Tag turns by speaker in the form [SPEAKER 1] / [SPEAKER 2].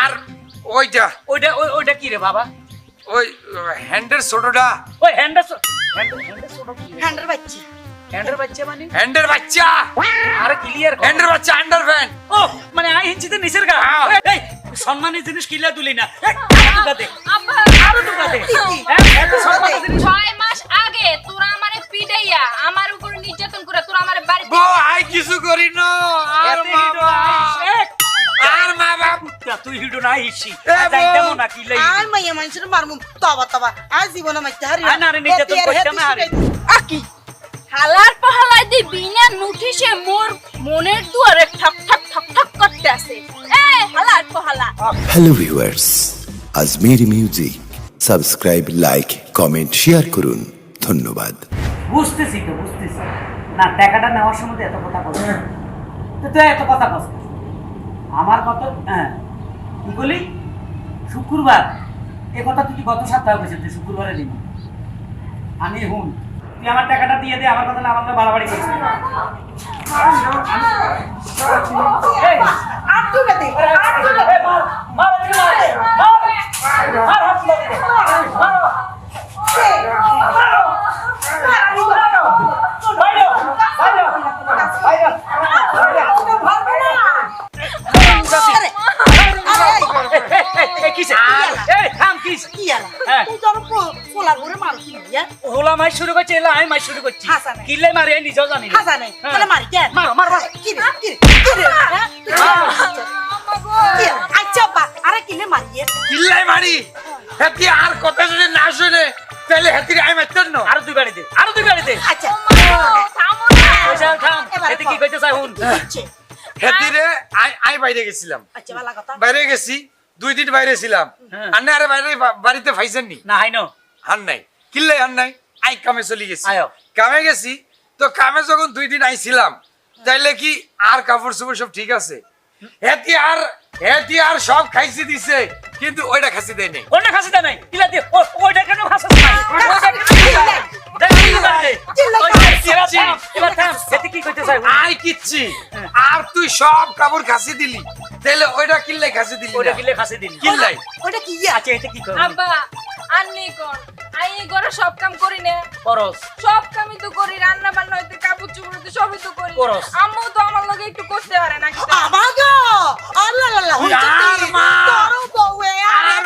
[SPEAKER 1] আর ওইটা
[SPEAKER 2] ওইটা কি রে বাবা?
[SPEAKER 1] ওই হ্যান্ডের ছোটটা।
[SPEAKER 2] ওই হ্যান্ডার ছোট কি?
[SPEAKER 3] হ্যান্ডার বাচ্চা।
[SPEAKER 2] হ্যান্ডার বাচ্চা মানে?
[SPEAKER 1] হ্যান্ডের বাচ্চা,
[SPEAKER 2] আরে ক্লিয়ার কর।
[SPEAKER 1] হ্যান্ডের বাচ্চা আন্ডারপ্যান্ট।
[SPEAKER 2] ও মানে আই ইঞ্চিতে নিচের গা।
[SPEAKER 1] হ্যাঁ।
[SPEAKER 2] এই সম্মানের জিনিস কিলা তুলি না। এই, আরো দে।
[SPEAKER 4] আব্বা
[SPEAKER 2] আরো দে। এত সম্মানের জিনিস
[SPEAKER 4] 6 মাস আগে তোরা আমারে পিটাইয়া আমার উপর নির্যাতন করে তোরা আমারে বাড়িতে
[SPEAKER 1] বো আই কিছু করি না। আর
[SPEAKER 2] এত
[SPEAKER 1] মা
[SPEAKER 2] হিডো
[SPEAKER 1] বাপ,
[SPEAKER 2] আইস।
[SPEAKER 1] আর মা বাপ।
[SPEAKER 2] তুই হিডো না আইসি।
[SPEAKER 1] এ
[SPEAKER 2] যাইতাম
[SPEAKER 1] বউ।
[SPEAKER 2] না কিলাই।
[SPEAKER 3] আর মাইয়া মানুষের মারমু তবা আজ জীবনে মাইতে হারি
[SPEAKER 2] আর না রে, নির্যাতন করতাম না হারি।
[SPEAKER 3] আকি
[SPEAKER 4] হালার পাহালায় দি বিনা নোটিশে মোর মনের দুয়ারে ঠক ঠক ঠক ঠক করতে আছে। এ হালার পাহালা
[SPEAKER 5] hello viewers, Ajmeri music subscribe, like, comment, share করুন। ধন্যবাদ।
[SPEAKER 2] বুঝতেছি। না টাকাটা নেওয়ার সময় তো এত কথা বলছ। তো তুই এত কথা বলছ। আমার কত কি বলি শুক্রবার এ কথা তুই গত সপ্তাহে বলছিস তুই শুক্রবারে দিবি। আমি হুন তুই আমার টাকাটা দিয়ে দে, আমার কথা না আমাকে বাড়াবাড়ি করছিস। এই,
[SPEAKER 3] আটু বেতে
[SPEAKER 2] এই, মার, হাত লাগিয়ে দে।
[SPEAKER 3] কি আলা তুই তোর পোলার পরে মারু কি ইয়া
[SPEAKER 2] হোলা মাই শুরু করছে, এলা আমি মাই শুরু করছি।
[SPEAKER 3] হাসা নাই।
[SPEAKER 2] কিলে মারে নিজেও জানি না।
[SPEAKER 3] হাসা নাই বলে মারি কেন
[SPEAKER 2] মারো।
[SPEAKER 3] কি রে আচ্ছা বা আরে কিলে মারিয়ে
[SPEAKER 1] কিল্লাই মারি। হেতি আর কথা যদি না শুনে তাহলে হেতির আই মারতেন না।
[SPEAKER 2] আরো দুই বাড়ি দে।
[SPEAKER 3] আচ্ছা
[SPEAKER 4] থামো না
[SPEAKER 2] পয়সা থাম। এতে কি কইতে চাই হুন।
[SPEAKER 3] আচ্ছা
[SPEAKER 1] হেতিরে আই বাইরে গেছিলাম।
[SPEAKER 3] আচ্ছা ভালো কথা
[SPEAKER 1] বাইরে গেছি, 2 দিন বাইরে ছিলাম।
[SPEAKER 2] হ্যাঁ।
[SPEAKER 1] আন্নে আরে বাইরে বাড়িতে ফাইছেন নি?
[SPEAKER 2] না হাইনো
[SPEAKER 1] হান নাই, কিল্লাই হান নাই। আই কামে চলে গেছি।
[SPEAKER 2] আয়ো।
[SPEAKER 1] কামে গেছি তো কামে যখন 2 দিন আইছিলাম তাইলে কি আর কাপড় চোপড় সব ঠিক আছে? হেতি আর সব খাইছি দিছে কিন্তু ওইটা খাসি দেয় নাই।
[SPEAKER 2] ওটা খাসিটা নাই কিলা দে। ওইটা কেন খাসিস নাই? ওইটা কেন খাসিস নাই? দে কিলা দে। এবার থাম। এতে কি কইতে চাই হুন।
[SPEAKER 1] আই কিচ্ছি আর তুই সব কাপড় খাসি দিলি তাইলে ওইটা কিল্লাই খাসি দিলি
[SPEAKER 2] ওইটা
[SPEAKER 1] না?
[SPEAKER 2] কিলে খাসি দিন।
[SPEAKER 1] কিল্লাই
[SPEAKER 3] ওটা কি ইয়া
[SPEAKER 2] আচ্ছা এতে কি করব?
[SPEAKER 4] আব্বা আন্নি কোন আই এই ঘরে সব কাম করি না।
[SPEAKER 2] করস।
[SPEAKER 4] সব কামই তো করি, রান্না বান্না হইতে কাপড় চোপড় হইতে সবই তো করি।
[SPEAKER 2] করস।
[SPEAKER 4] আম্মু তো আমার লগে একটু করতে পারে না।
[SPEAKER 3] আমাগো আল্লাহ আল্লাহ
[SPEAKER 1] আর মা।
[SPEAKER 3] তোর বউয়ে
[SPEAKER 1] আর